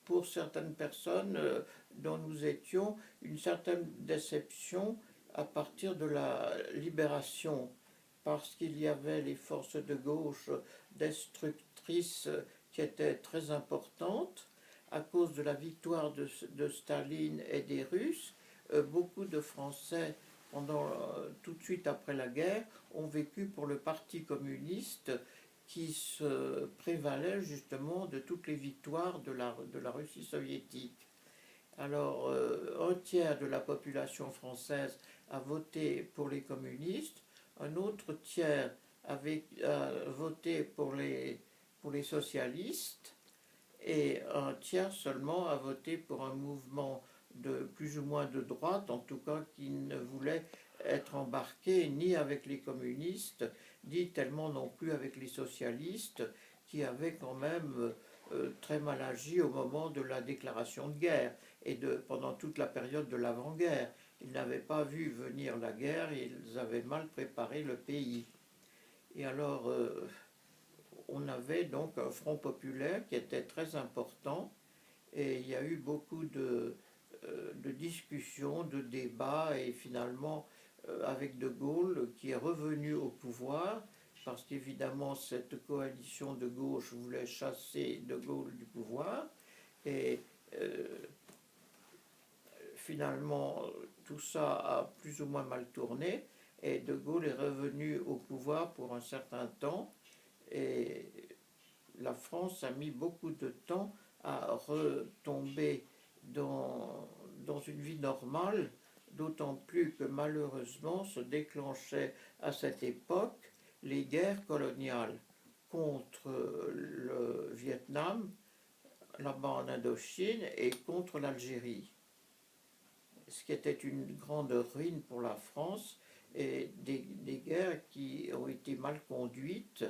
pour certaines personnes dont nous étions, une certaine déception à partir de la libération, parce qu'il y avait les forces de gauche destructrices qui étaient très importantes à cause de la victoire de Staline et des Russes. Beaucoup de Français, tout de suite après la guerre, ont vécu pour le Parti communiste qui se prévalait justement de toutes les victoires de la Russie soviétique. Alors, un tiers de la population française a voté pour les communistes, un autre tiers a voté pour les socialistes, et un tiers seulement a voté pour un mouvement de plus ou moins de droite, en tout cas qui ne voulait être embarqué ni avec les communistes, ni tellement non plus avec les socialistes, qui avaient quand même très mal agi au moment de la déclaration de guerre et pendant toute la période de l'avant-guerre. Ils n'avaient pas vu venir la guerre et ils avaient mal préparé le pays. Et alors, on avait donc un front populaire qui était très important, et il y a eu beaucoup de discussions, de débats, et finalement avec De Gaulle qui est revenu au pouvoir, parce qu'évidemment cette coalition de gauche voulait chasser De Gaulle du pouvoir, et finalement tout ça a plus ou moins mal tourné, et De Gaulle est revenu au pouvoir pour un certain temps, et la France a mis beaucoup de temps à retomber dans une vie normale, d'autant plus que malheureusement se déclenchaient à cette époque les guerres coloniales contre le Vietnam, là-bas en Indochine, et contre l'Algérie, ce qui était une grande ruine pour la France, et des guerres qui ont été mal conduites.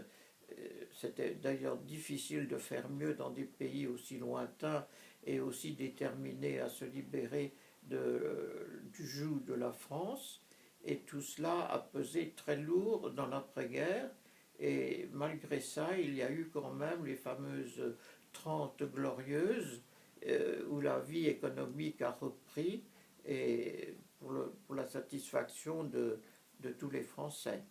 C'était d'ailleurs difficile de faire mieux dans des pays aussi lointains et aussi déterminés à se libérer du joug de la France. Et tout cela a pesé très lourd dans l'après-guerre. Et malgré ça, il y a eu quand même les fameuses 30 glorieuses, où la vie économique a repris, et pour la satisfaction de tous les Français.